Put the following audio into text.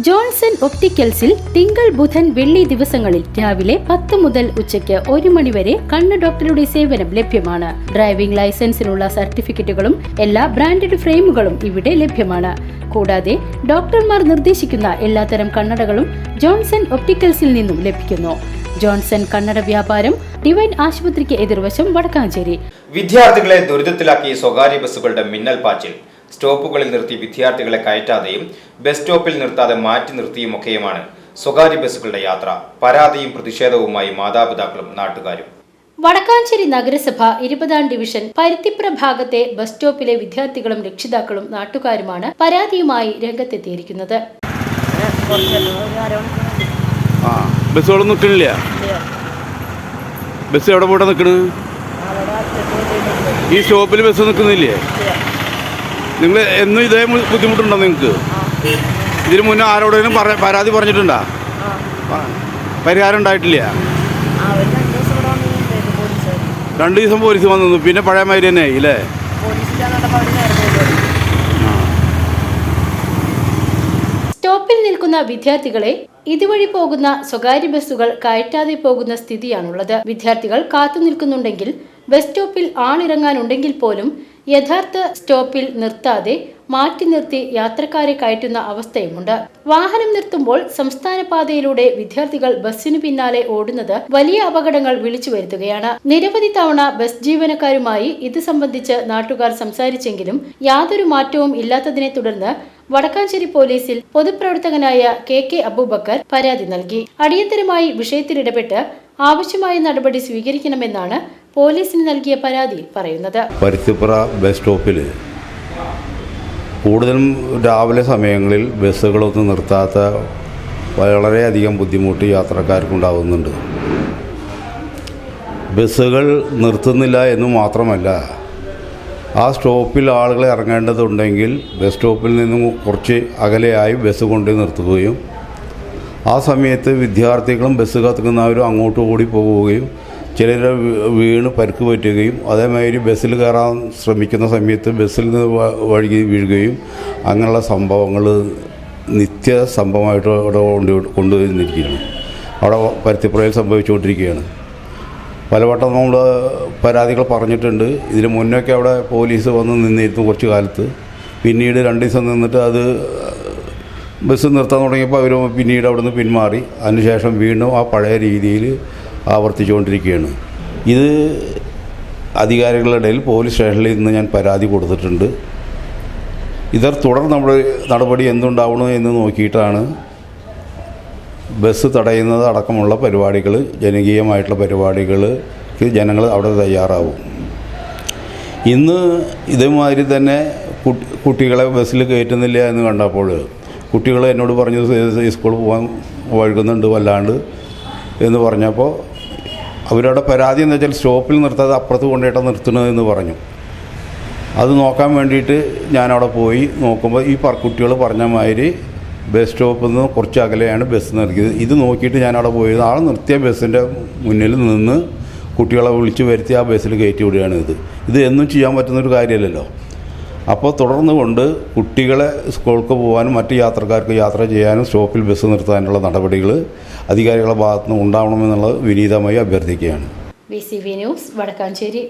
Johnson ഒപ്റ്റിക്കൽസിൽ തിങ്കൾ ബുധൻ വെള്ളി ദിവസങ്ങളിൽ രാവിലെ 10 മുതൽ ഉച്ചയ്ക്ക് 1 മണി വരെ കണ്ണ് ഡോക്ടറുടെ സേവനം ലഭ്യമാണ്. ഡ്രൈവിംഗ് ലൈസൻസിനുള്ള സർട്ടിഫിക്കറ്റുകളും എല്ലാ ബ്രാൻഡഡ് ഫ്രെയിമുകളും ഇവിടെ ലഭ്യമാണ്. കൂടാതെ ഡോക്ടർമാർ നിർദ്ദേശിക്കുന്ന എല്ലാത്തരം കണ്ണടകളും ജോൺസൺ ഒപ്റ്റിക്കൽസിൽ നിന്നും ലഭിക്കുന്നു. ജോൺസൺ കണ്ണട വ്യാപാരം ഡിവൈൻ ആശുപത്രിക്ക് എതിർവശം വടക്കാഞ്ചേരി. വിദ്യാർത്ഥികളെ ദുരിതത്തിലാക്കിയ സ്വകാര്യ ബസ്സുകളുടെ മിന്നൽ പാച്ചിൽ. സ്റ്റോപ്പുകളിൽ നിർത്തി വിദ്യാർത്ഥികളെ കയറ്റാതെയും ബസ് സ്റ്റോപ്പിൽ നിർത്താതെ മാറ്റി നിർത്തിയുമൊക്കെയുമാണ് സ്വകാര്യ ബസ്സുകളുടെ യാത്ര. പരാതിയും പ്രതിഷേധവുമായി മാതാപിതാക്കളും നാട്ടുകാരും. വടക്കാഞ്ചേരി നഗരസഭ 20-ാം ഡിവിഷൻ പരുത്തിപ്പുറ ഭാഗത്തെ ബസ് സ്റ്റോപ്പിലെ വിദ്യാർത്ഥികളും രക്ഷിതാക്കളും നാട്ടുകാരുമാണ് പരാതിയുമായി രംഗത്തെത്തിയിരിക്കുന്നത്. ബസ്സുകളൊന്നും നിൽക്കണില്ല. ബസ് എവിടെ പോയിട്ട് നിൽക്കണ്? ഈ സ്റ്റോപ്പിൽ ബസ് നിൽക്കുന്നില്ലേ? നിങ്ങൾ എന്നും ഇതേ ബുദ്ധിമുട്ടുണ്ടോ നിങ്ങൾക്ക്? ഇതിന് മുന്നേ ആരോടെങ്കിലും പരാതി പറഞ്ഞിട്ടുണ്ടോ? പരിഹാരം ഉണ്ടായിട്ടില്ല. 2 ദിവസം പോലീസ് വന്നു, പിന്നെ പഴയ മാതിരി തന്നെ ആയി അല്ലേ? സ്റ്റോപ്പിൽ നിൽക്കുന്ന വിദ്യാർത്ഥികളെ ഇതുവഴി പോകുന്ന സ്വകാര്യ ബസ്സുകൾ കയറ്റാതെ പോകുന്ന സ്ഥിതിയാണുള്ളത്. വിദ്യാർത്ഥികൾ കാത്തു നിൽക്കുന്നുണ്ടെങ്കിൽ ബസ് സ്റ്റോപ്പിൽ ആളിറങ്ങാനുണ്ടെങ്കിൽ പോലും യഥാർത്ഥ സ്റ്റോപ്പിൽ നിർത്താതെ മാറ്റി നിർത്തി യാത്രക്കാരെ കയറ്റുന്ന അവസ്ഥയുമുണ്ട്. വാഹനം നിർത്തുമ്പോൾ സംസ്ഥാന പാതയിലൂടെ വിദ്യാർത്ഥികൾ ബസ്സിന് പിന്നാലെ ഓടുന്നത് വലിയ അപകടങ്ങൾ വിളിച്ചു വരുത്തുകയാണ്. നിരവധി തവണ ബസ് ജീവനക്കാരുമായി ഇത് സംബന്ധിച്ച് നാട്ടുകാർ സംസാരിച്ചെങ്കിലും യാതൊരു മാറ്റവും ഇല്ലാത്തതിനെ തുടർന്ന് വടക്കാഞ്ചേരി പോലീസിൽ പൊതുപ്രവർത്തകനായ KK അബൂബക്കർ പരാതി നൽകി. അടിയന്തരമായി വിഷയത്തിലിടപെട്ട് ആവശ്യമായ നടപടി സ്വീകരിക്കണമെന്നാണ് പോലീസിന് നൽകിയ പരാതിയിൽ പറയുന്നത്. പരുത്തിപ്പുറ ബസ് സ്റ്റോപ്പിൽ കൂടുതലും രാവിലെ സമയങ്ങളിൽ ബസ്സുകളൊന്നും നിർത്താത്ത വളരെയധികം ബുദ്ധിമുട്ട് യാത്രക്കാർക്കുണ്ടാകുന്നുണ്ട്. ബസ്സുകൾ നിർത്തുന്നില്ല എന്ന് മാത്രമല്ല, ആ സ്റ്റോപ്പിൽ ആളുകൾ ഇറങ്ങേണ്ടതുണ്ടെങ്കിൽ ബസ് സ്റ്റോപ്പിൽ നിന്നും കുറച്ച് അകലെയായി ബസ് കൊണ്ട് നിർത്തുകയും ആ സമയത്ത് വിദ്യാർത്ഥികളും ബസ് കത്തുന്നവരും അങ്ങോട്ട് ഓടി പോവുകയും ചിലർ വീണ് പരിക്ക് പറ്റുകയും അതേമാതിരി ബസ്സിൽ കയറാൻ ശ്രമിക്കുന്ന സമയത്ത് ബസ്സിൽ നിന്ന് വഴുകി വീഴുകയും അങ്ങനെയുള്ള സംഭവങ്ങൾ നിത്യ സംഭവമായിട്ട് അവിടെ കൊണ്ടുവന്നിരിക്കുകയാണ്. അവിടെ പരുത്തിപ്പുറയിൽ സംഭവിച്ചുകൊണ്ടിരിക്കുകയാണ്. പലവട്ടം നമ്മൾ പരാതികൾ പറഞ്ഞിട്ടുണ്ട്. ഇതിന് മുന്നൊക്കെ അവിടെ പോലീസ് വന്ന് നിന്നിരുന്നു കുറച്ച് കാലത്ത്. പിന്നീട് 2 ദിവസം നിന്നിട്ട് അത് ബസ് നിർത്താൻ തുടങ്ങിയപ്പോൾ അവർ പിന്നീട് അവിടെ നിന്ന് പിന്മാറി. അതിനുശേഷം വീണ്ടും ആ പഴയ രീതിയിൽ ആവർത്തിച്ചുകൊണ്ടിരിക്കുകയാണ്. ഇത് അധികാരികളുടെ ഇടയിൽ പോലീസ് സ്റ്റേഷനിൽ ഇന്ന് ഞാൻ പരാതി കൊടുത്തിട്ടുണ്ട്. തുടർ നടപടി എന്തുണ്ടാവണം എന്ന് നോക്കിയിട്ടാണ് ബസ് തടയുന്നത് അടക്കമുള്ള പരിപാടികൾ, ജനകീയമായിട്ടുള്ള പരിപാടികൾക്ക് ജനങ്ങൾ അവിടെ തയ്യാറാവും. ഇന്ന് ഇതേമാതിരി തന്നെ കുട്ടികളെ ബസ്സിൽ കയറ്റുന്നില്ല എന്ന് കണ്ടപ്പോൾ കുട്ടികൾ എന്നോട് പറഞ്ഞു സ്കൂളിൽ പോകാൻ വഴുകുന്നുണ്ട് വല്ലാണ്ട് എന്ന് പറഞ്ഞപ്പോൾ അവരുടെ പരാതി എന്ന് വെച്ചാൽ സ്റ്റോപ്പിൽ നിർത്താതെ അപ്പുറത്ത് കൊണ്ടുപോയിട്ട് നിർത്തണമെന്ന് പറഞ്ഞു. അത് നോക്കാൻ വേണ്ടിയിട്ട് ഞാനവിടെ പോയി നോക്കുമ്പോൾ ഈ കുട്ടികൾ പറഞ്ഞ മാതിരി ബസ് സ്റ്റോപ്പിൽ നിന്ന് കുറച്ച് അകലെയാണ് ബസ് നിർത്തിയത്. ഇത് നോക്കിയിട്ട് ഞാനവിടെ പോയത് ആൾ നിർത്തിയ ബസ്സിൻ്റെ മുന്നിൽ നിന്ന് കുട്ടികളെ വിളിച്ച് വരുത്തി ആ ബസ്സിൽ കയറ്റി വിടുകയാണ്. ഇത് എന്നും ചെയ്യാൻ പറ്റുന്നൊരു കാര്യമല്ലല്ലോ. അപ്പോൾ തുടർന്ന് കൊണ്ട് കുട്ടികളെ സ്കൂൾക്ക് പോകാനും മറ്റ് യാത്രക്കാർക്ക് യാത്ര ചെയ്യാനും സ്റ്റോപ്പിൽ ബസ് നിർത്താനുള്ള നടപടികൾ അധികാരികളുടെ ഭാഗത്തുനിന്ന് ഉണ്ടാവണമെന്നുള്ളത് വിനീതമായി അഭ്യർത്ഥിക്കുകയാണ്. VCV news Vadakkanchery.